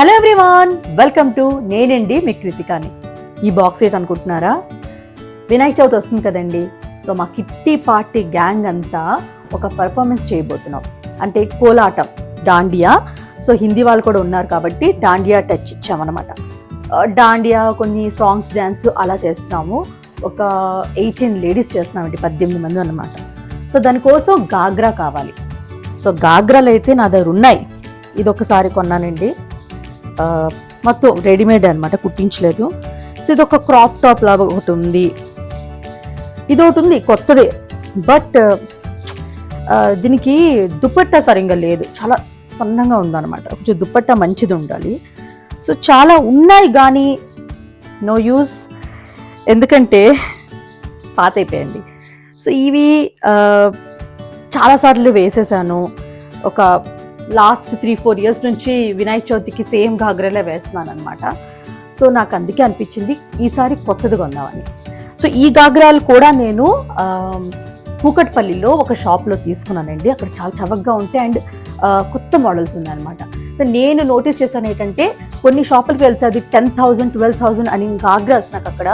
Hello everyone, welcome to నేనండి మీ కృతికాని. ఈ box ఏంటి అనుకుంటున్నారా? వినాయక చవితి వస్తుంది కదండి. సో మా కిట్టి పార్టీ గ్యాంగ్ అంతా ఒక పర్ఫార్మెన్స్ చేయబోతున్నాం. అంటే కోలాటం, డాండియా. సో హిందీ వాళ్ళు కూడా ఉన్నారు కాబట్టి డాండియా టచ్ ఇచ్చామన్నమాట. డాండియా, కొన్ని సాంగ్స్, డ్యాన్స్ అలా చేస్తున్నాము. ఒక 18 లేడీస్ చేస్తున్నామండి, 18 మంది అన్నమాట. సో దానికోసం గాగ్రా కావాలి. సో గాగ్రాలు అయితే నా దగ్గర ఉన్నాయి. ఇది ఒకసారి కొన్నానండి, మొత్తం రెడీమేడ్ అనమాట, కుట్టించలేదు. సో ఇది ఒక క్రాప్ టాప్ లాగా ఒకటి ఉంది, ఇది ఒకటి ఉంది కొత్తదే. బట్ దీనికి దుపట్టా సరిగ్గా లేదు, చాలా సన్నంగా ఉందన్నమాట. కొంచెం దుపట్టా మంచిది ఉండాలి. సో చాలా ఉన్నాయి కానీ నో యూస్, ఎందుకంటే పాత అయిపోయండి. సో ఇవి చాలాసార్లు వేసేసాను. ఒక లాస్ట్ 3-4 ఇయర్స్ నుంచి వినాయక చవితికి సేమ్ గాగ్రాలే వేస్తున్నాను అనమాట. సో నాకు అందుకే అనిపించింది ఈసారి కొత్తది కొందామని. సో ఈ గాగ్రాలు కూడా నేను కూకట్పల్లిలో ఒక షాప్లో తీసుకున్నానండి. అక్కడ చాలా చవకగా ఉంటాయి అండ్ కొత్త మోడల్స్ ఉన్నాయన్నమాట. సో నేను నోటీస్ చేశాను ఏంటంటే, కొన్ని షాపులకి వెళ్తే అది 10,000, 12,000 అని గాగ్రాస్ నాకు అక్కడ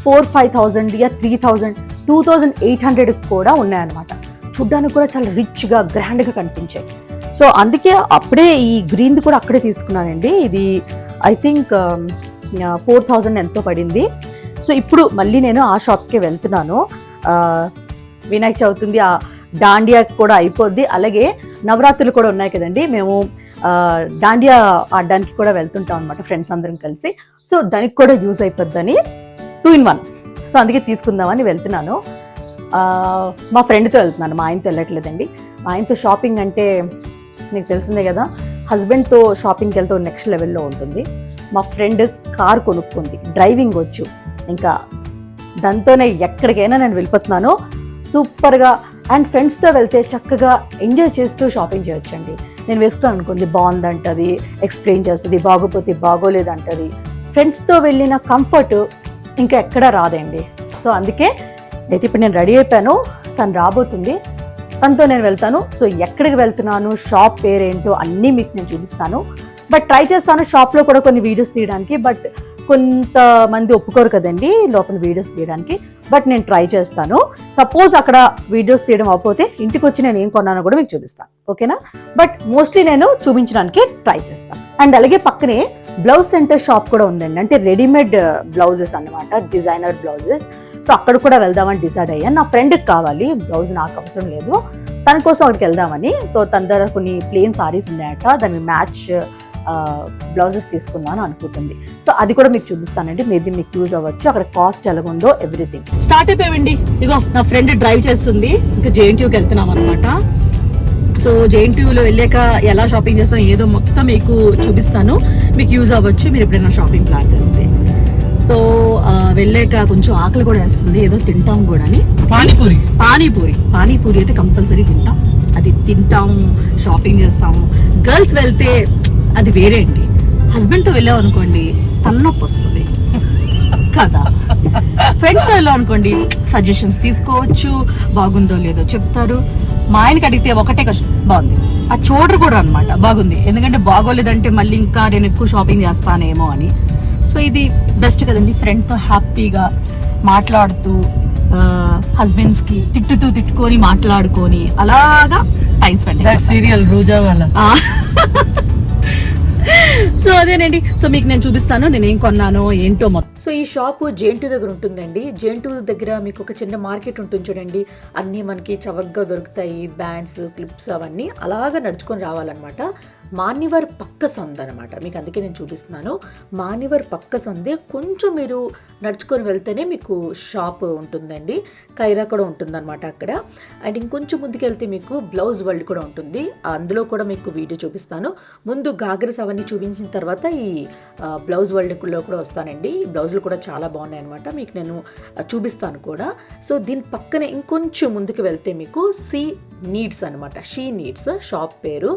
4-5,000 యా 3,000, 2,800 కూడా ఉన్నాయన్నమాట. చూడ్డానికి కూడా చాలా రిచ్గా, గ్రాండ్గా కనిపించాయి. సో అందుకే అప్పుడే ఈ గ్రీన్ది కూడా అక్కడే తీసుకున్నానండి. ఇది ఐ థింక్ 4,000 ఎంతో పడింది. సో ఇప్పుడు మళ్ళీ నేను ఆ షాప్కే వెళ్తున్నాను. వినాయక చవితి, ఆ డాండియా కూడా అయిపోద్ది, అలాగే నవరాత్రులు కూడా ఉన్నాయి కదండి. మేము డాండియా ఆడడానికి కూడా వెళ్తుంటాం అనమాట, ఫ్రెండ్స్ అందరం కలిసి. సో దానికి కూడా యూజ్ అయిపోద్దని 2-in-1. సో అందుకే తీసుకుందామని వెళ్తున్నాను. మా ఫ్రెండ్తో వెళ్తున్నాను, మా ఆయనతో వెళ్ళట్లేదండి. మా ఆయనతో షాపింగ్ అంటే నీకు తెలిసిందే కదా, హస్బెండ్తో షాపింగ్కి వెళ్తే నెక్స్ట్ లెవెల్లో ఉంటుంది. మా ఫ్రెండ్ కార్ కొనుక్కుంది, డ్రైవింగ్ వచ్చు, ఇంకా దాంతోనే ఎక్కడికైనా నేను వెళ్ళిపోతున్నాను సూపర్గా. అండ్ ఫ్రెండ్స్తో వెళ్తే చక్కగా ఎంజాయ్ చేస్తూ షాపింగ్ చేయొచ్చండి. నేను వేసుకున్నాను అనుకోండి, బాగుందంటది, ఎక్స్ప్లెయిన్ చేస్తుంది, బాగోపోతే బాగోలేదంటది. ఫ్రెండ్స్తో వెళ్ళిన కంఫర్ట్ ఇంకా ఎక్కడా రాదండి. సో అందుకే అయితే ఇప్పుడు నేను రెడీ అయిపోయాను, తను రాబోతుంది, తనతో నేను వెళ్తాను. సో ఎక్కడికి వెళ్తున్నాను, షాప్ పేరేంటో అన్నీ మీకు నేను చూపిస్తాను. బట్ ట్రై చేస్తాను షాప్లో కూడా కొన్ని వీడియోస్ తీయడానికి. బట్ కొంతమంది ఒప్పుకోరు కదండి లోపల వీడియోస్ తీయడానికి. బట్ నేను ట్రై చేస్తాను. సపోజ్ అక్కడ వీడియోస్ తీయడం అవ్వకపోతే ఇంటికి వచ్చి నేను ఏం కొన్నానో కూడా మీకు చూపిస్తాను, ఓకేనా? బట్ మోస్ట్లీ నేను చూపించడానికి ట్రై చేస్తాను. అండ్ అలాగే పక్కనే బ్లౌజ్ సెంటర్ షాప్ కూడా ఉందండి, అంటే రెడీమేడ్ బ్లౌజెస్ అన్నమాట, డిజైనర్ బ్లౌజెస్. సో అక్కడ కూడా వెళ్దామని డిసైడ్ అయ్యాను. నా ఫ్రెండ్కి కావాలి బ్లౌజ్, నాకు అవసరం లేదు, తన కోసం అక్కడికి వెళ్దామని. సో తన దగ్గర కొన్ని ప్లెయిన్ సారీస్ ఉన్నాయట, దాన్ని మ్యాచ్ బ్లౌజెస్ తీసుకున్నాను అనుకుంటుంది. సో అది కూడా మీకు చూపిస్తానండి, మేబీ మీకు యూజ్ అవ్వచ్చు. అక్కడ కాస్ట్ ఎలాగుందో ఎవ్రీథింగ్. స్టార్ట్ అయిపోయామండి. ఇగో నా ఫ్రెండ్ డ్రైవ్ చేస్తుంది, ఇంకా JNTUకి వెళ్తున్నాం అనమాట. సో JNTUలో వెళ్ళాక ఎలా షాపింగ్ చేస్తాం ఏదో మొత్తం మీకు చూపిస్తాను, మీకు యూజ్ అవ్వచ్చు మీరు ఎప్పుడైనా షాపింగ్ ప్లాన్ చేస్తే. సో వెళ్ళాక కొంచెం ఆకలి కూడా వేస్తుంది, ఏదో తింటాం కూడా అని. పానీపూరి అయితే కంపల్సరీ తింటాం, అది తింటాం, షాపింగ్ చేస్తాము. గర్ల్స్ వెళ్తే అది వేరే అండి. హస్బెండ్తో వెళ్ళాం అనుకోండి తలనొప్పి వస్తుంది కదా. ఫ్రెండ్స్తో వెళ్ళాం అనుకోండి సజెషన్స్ తీసుకోవచ్చు, బాగుందో లేదో చెప్తారు. మా ఆయనకి అడిగితే ఒకటే కష్టం, బాగుంది, అది చూడరు కూడా అనమాట, బాగుంది. ఎందుకంటే బాగోలేదంటే మళ్ళీ ఇంకా నేను ఎక్కువ షాపింగ్ చేస్తానేమో అని. సో ఇది బెస్ట్ కదండి, ఫ్రెండ్తో హ్యాపీగా మాట్లాడుతూ, హస్బెండ్స్కి తిట్టుకొని మాట్లాడుకొని అలాగా టైం స్పెండ్. సీరియల్ రోజా వాళ్ళ. సో అదేనండి. సో మీకు నేను చూపిస్తాను నేను ఏం కొన్నానో ఏంటో మొత్తం. సో ఈ షాపు JNTU దగ్గర ఉంటుందండి. JNTU దగ్గర మీకు ఒక చిన్న మార్కెట్ ఉంటుంది చూడండి, అన్నీ మనకి చవకగా దొరుకుతాయి, బ్యాండ్స్, క్లిప్స్ అవన్నీ. అలాగా నడుచుకొని రావాలన్నమాట. మాన్యవర్ పక్క సంద అనమాట, మీకు అందుకే నేను చూపిస్తున్నాను. మాన్యవర్ పక్క సందే, కొంచెం మీరు నడుచుకొని వెళ్తేనే మీకు షాప్ ఉంటుందండి. కైరా కూడా ఉంటుందన్నమాట అక్కడ. అండ్ ఇంకొంచెం ముందుకు వెళ్తే మీకు బ్లౌజ్ వరల్డ్ కూడా ఉంటుంది, అందులో కూడా మీకు వీడియో చూపిస్తాను. ముందు గాగ్రస్ అవన్నీ చూపించిన తర్వాత ఈ బ్లౌజ్ వరల్డ్లో కూడా వస్తానండి. ఈ బ్లౌజులు కూడా చాలా బాగున్నాయి అనమాట, మీకు నేను చూపిస్తాను కూడా. సో దీని పక్కనే ఇంకొంచెం ముందుకు వెళ్తే మీకు షీ నీడ్స్ అనమాట, షీ నీడ్స్ షాప్ పేరు.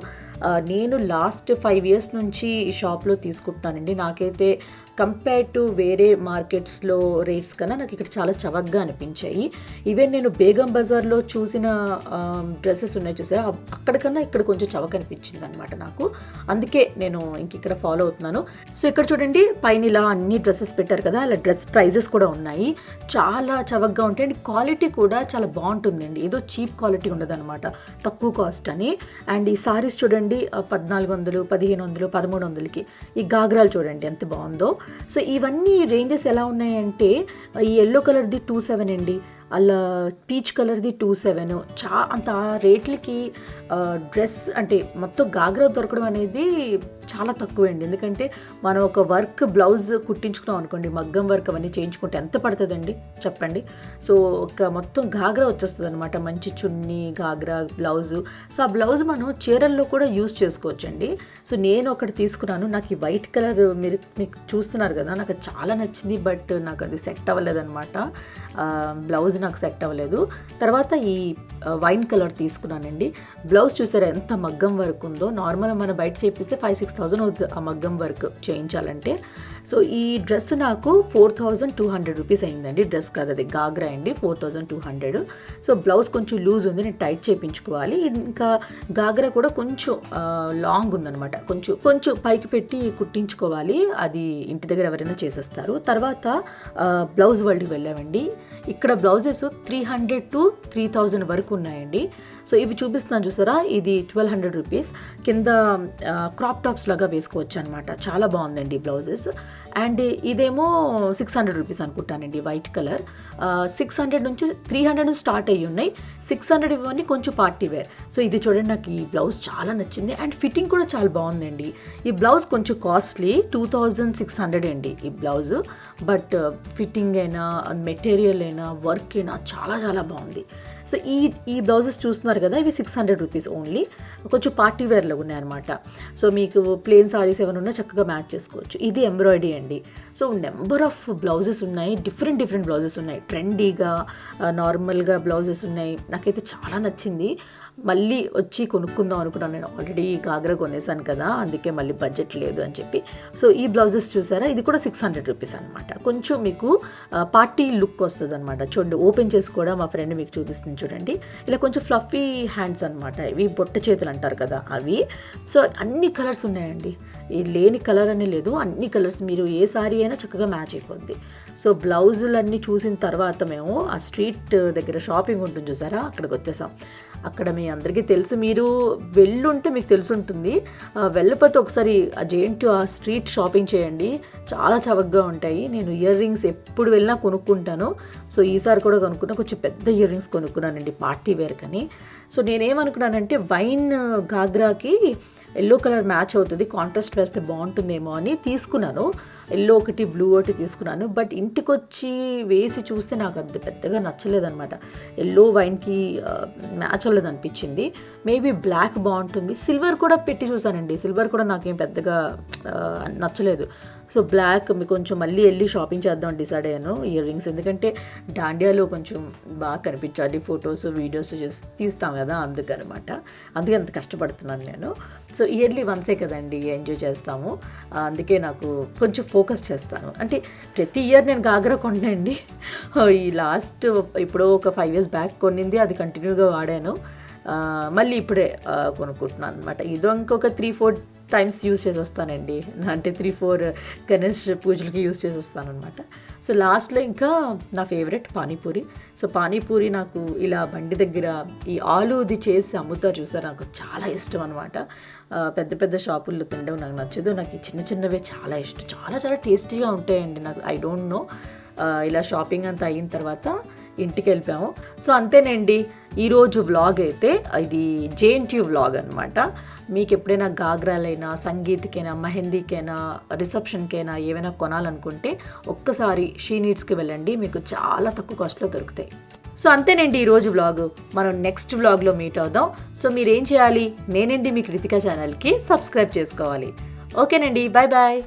నేను లాస్ట్ 5 years నుంచి ఈ షాప్లో తీసుకుంటున్నానండి. నాకైతే కంపేర్ టు వేరే మార్కెట్స్లో రేట్స్ కన్నా నాకు ఇక్కడ చాలా చవకగా అనిపించాయి. ఈవెన్ నేను బేగం బజార్లో చూసిన డ్రెస్సెస్ ఉన్నాయి చూసారా, అక్కడికన్నా ఇక్కడ కొంచెం చవక అనిపించింది అనమాట నాకు. అందుకే నేను ఇంక ఇక్కడ ఫాలో అవుతున్నాను. సో ఇక్కడ చూడండి పైన ఇలా అన్ని డ్రెస్సెస్ పెట్టారు కదా, అలా డ్రెస్ ప్రైజెస్ కూడా ఉన్నాయి. చాలా చవకగా ఉంటాయి అండ్ క్వాలిటీ కూడా చాలా బాగుంటుందండి. ఏదో చీప్ క్వాలిటీ ఉండదు అనమాట, తక్కువ కాస్ట్ అని. అండ్ ఈ సారీస్ చూడండి 1400, 1500, 1300కి. ఈ గాగ్రాలు చూడండి ఎంత బాగుందో. సో ఇవన్నీ రేంజెస్ ఎలా ఉన్నాయంటే ఈ ఎల్లో కలర్ది 27 అండి, అలా పీచ్ కలర్ది 27. అంత రేట్లకి డ్రెస్ అంటే మొత్తం గాగ్రా దొరకడం అనేది చాలా తక్కువ అండి. ఎందుకంటే మనం ఒక వర్క్ బ్లౌజ్ కుట్టించుకున్నాం అనుకోండి, మగ్గం వర్క్ అవన్నీ చేయించుకుంటే ఎంత పడుతుందండి చెప్పండి. సో ఒక మొత్తం గాగ్రా వచ్చేస్తుంది అనమాట, మంచి చున్నీ గాగ్రా బ్లౌజు. సో ఆ బ్లౌజ్ మనం చీరల్లో కూడా యూజ్ చేసుకోవచ్చండి. సో నేను ఒకటి తీసుకున్నాను, నాకు ఈ వైట్ కలర్ మీకు చూస్తున్నారు కదా, నాకు చాలా నచ్చింది. బట్ నాకు అది సెట్ అవ్వలేదన్నమాట, బ్లౌజ్ నాకు సెట్ అవ్వలేదు. తర్వాత ఈ వైన్ కలర్ తీసుకున్నానండి. బ్లౌజ్ చూసారా ఎంత మగ్గం వర్క్ ఉందో. నార్మల్ మనం బయట చేపిస్తే 5,000-6,000 అవుతుంది ఆ మగ్గం వర్క్ చేయించాలంటే. సో ఈ డ్రెస్ నాకు 4,200 రూపీస్ అయిందండి. డ్రెస్ కాదు, అది గాగ్రా అండి, 4,200. సో బ్లౌజ్ కొంచెం లూజ్ ఉంది, నేను టైట్ చేయించుకోవాలి. ఇంకా గాగ్రా కూడా కొంచెం లాంగ్ ఉందనమాట, కొంచెం పైకి పెట్టి కుట్టించుకోవాలి. అది ఇంటి దగ్గర ఎవరైనా చేసేస్తారు. తర్వాత బ్లౌజ్ వరల్డ్కి వెళ్ళామండి. ఇక్కడ బ్లౌజెస్ 300 to 3,000 వరకు ఉన్నాయండి. సో ఇవి చూపిస్తున్నాను చూసారా, ఇది 1,200 రూపీస్. కింద క్రాప్ టాప్స్ లాగా వేసుకోవచ్చు అనమాట, చాలా బాగుందండి బ్లౌజెస్. అండ్ ఇదేమో 600 రూపీస్ అనుకుంటానండి, వైట్ కలర్. 600 నుంచి 300 నుంచి స్టార్ట్ అయ్యి ఉన్నాయి. 600 ఇవన్నీ కొంచెం పార్టీ వేర్. సో ఇది చూడండి, నాకు ఈ బ్లౌజ్ చాలా నచ్చింది అండ్ ఫిట్టింగ్ కూడా చాలా బాగుందండి. ఈ బ్లౌజ్ కొంచెం కాస్ట్లీ, 2,600 అండి ఈ బ్లౌజ్. బట్ ఫిట్టింగ్ అయినా మెటీరియల్ అయినా వర్క్ అయినా చాలా చాలా బాగుంది. సో ఈ బ్లౌజెస్ చూస్తున్నారు కదా, ఇవి 600 రూపీస్ ఓన్లీ. కొంచెం పార్టీ వేర్లో ఉన్నాయన్నమాట. సో మీకు ప్లెయిన్ సారీస్ ఏమైనా ఉన్నా చక్కగా మ్యాచ్ చేసుకోవచ్చు. ఇది ఎంబ్రాయిడరీ అండి. సో నెంబర్ ఆఫ్ బ్లౌజెస్ ఉన్నాయి, డిఫరెంట్ బ్లౌజెస్ ఉన్నాయి. ట్రెండీగా నార్మల్గా బ్లౌజెస్ ఉన్నాయి. నాకైతే చాలా నచ్చింది. మళ్ళీ వచ్చి కొనుక్కుందాం అనుకున్నాను, నేను ఆల్రెడీ గాగ్రా కొనేసాను కదా, అందుకే మళ్ళీ బడ్జెట్ లేదు అని చెప్పి. సో ఈ బ్లౌజెస్ చూసారా, ఇది కూడా 600 రూపీస్ అనమాట. కొంచెం మీకు పార్టీ లుక్ వస్తుంది అనమాట. చూడండి, ఓపెన్ చేసి కూడా మా ఫ్రెండ్ మీకు చూపిస్తుంది చూడండి. ఇలా కొంచెం ఫ్లఫీ హ్యాండ్స్ అనమాట, ఇవి బొట్ట చేతులు అంటారు కదా అవి. సో అన్ని కలర్స్ ఉన్నాయండి, ఈ లేని కలర్ అనే లేదు, అన్ని కలర్స్. మీరు ఏ సారీ అయినా చక్కగా మ్యాచ్ అయిపోద్ది. సో బ్లౌజులన్నీ చూసిన తర్వాత మేము ఆ స్ట్రీట్ దగ్గర షాపింగ్ ఉంటుంది చూసారా, అక్కడికి వచ్చేసాం. అక్కడ మీ అందరికీ తెలుసు, మీరు వెళ్ళుంటే మీకు తెలిసి ఉంటుంది. వెళ్ళకపోతే ఒకసారి ఆ స్ట్రీట్ షాపింగ్ చేయండి, చాలా చవకగా ఉంటాయి. నేను ఇయర్ రింగ్స్ ఎప్పుడు వెళ్ళినా కొనుక్కుంటాను. సో ఈసారి కూడా కొనుక్కున్నా, కొంచెం పెద్ద ఇయర్ రింగ్స్ కొనుక్కున్నానండి పార్టీ వేర్ కని. సో నేనేమనుకున్నానంటే వైన్ గాగ్రాకి ఎల్లో కలర్ మ్యాచ్ అవుతుంది, కాంట్రాస్ట్ వేస్తే బాగుంటుందేమో అని తీసుకున్నాను. ఎల్లో ఒకటి, బ్లూ ఒకటి తీసుకున్నాను. బట్ ఇంటికి వచ్చి వేసి చూస్తే నాకు అది పెద్దగా నచ్చలేదన్నమాట. ఎల్లో వైన్కి మ్యాచ్ అవ్వలేదు అనిపించింది. మేబీ బ్లాక్ బాగుంటుంది. సిల్వర్ కూడా పెట్టి చూసానండి, సిల్వర్ కూడా నాకేం పెద్దగా నచ్చలేదు. సో బ్లాక్ కొంచెం మళ్ళీ వెళ్ళి షాపింగ్ చేద్దాం డిసైడ్ అయ్యాను ఇయర్ రింగ్స్. ఎందుకంటే దాండియాలో కొంచెం బాగా కనిపించాలి, ఫొటోస్ వీడియోస్ తీస్తాం కదా, అందుకనమాట. అందుకే అంత కష్టపడుతున్నాను నేను. సో ఇయర్లీ వన్సే కదండి ఎంజాయ్ చేస్తాము, అందుకే నాకు కొంచెం ఫోకస్ చేస్తాను. అంటే ప్రతి ఇయర్ నేను గాగ్రా కొన్నానండి. ఈ లాస్ట్ ఇప్పుడు ఒక 5 years బ్యాక్ కొన్నింది, అది కంటిన్యూగా వాడాను. మళ్ళీ ఇప్పుడే కొనుక్కుంటున్నాను అనమాట. ఇదో ఇంకొక 3-4 టైమ్స్ యూజ్ చేసేస్తానండి, అంటే 3-4 గణేష్ పూజలకి యూజ్ చేసేస్తాను అనమాట. సో లాస్ట్లో ఇంకా నా ఫేవరెట్ పానీపూరి. సో పానీపూరి నాకు ఇలా బండి దగ్గర ఈ ఆలూది చేసి అమ్ముతారు చూసారు, నాకు చాలా ఇష్టం అనమాట. పెద్ద పెద్ద షాపుల్లో తినడం నాకు నచ్చదు, నాకు ఈ చిన్నవే చాలా ఇష్టం. చాలా చాలా టేస్టీగా ఉంటాయండి. నాకు ఐ డోంట్ నో, ఇలా షాపింగ్ అంతా అయిన తర్వాత ఇంటికి వెళ్ళిపోయాము. సో అంతేనండి ఈరోజు వ్లాగ్ అయితే. ఇది JNTU వ్లాగ్ అనమాట. మీకు ఎప్పుడైనా గాగ్రాలైనా, సంగీత్కైనా, మెహందీకైనా, రిసెప్షన్కైనా ఏమైనా కొనాలనుకుంటే ఒక్కసారి షీ నీడ్స్కి వెళ్ళండి, మీకు చాలా తక్కువ కాస్ట్లో దొరుకుతాయి. సో అంతేనండి ఈరోజు వ్లాగ్. మనం నెక్స్ట్ వ్లాగ్లో మీట్ అవుదాం. సో మీరేం చేయాలి, నేనండి మీ కృతికా ఛానల్కి సబ్స్క్రైబ్ చేసుకోవాలి. ఓకేనండి, బాయ్ బాయ్.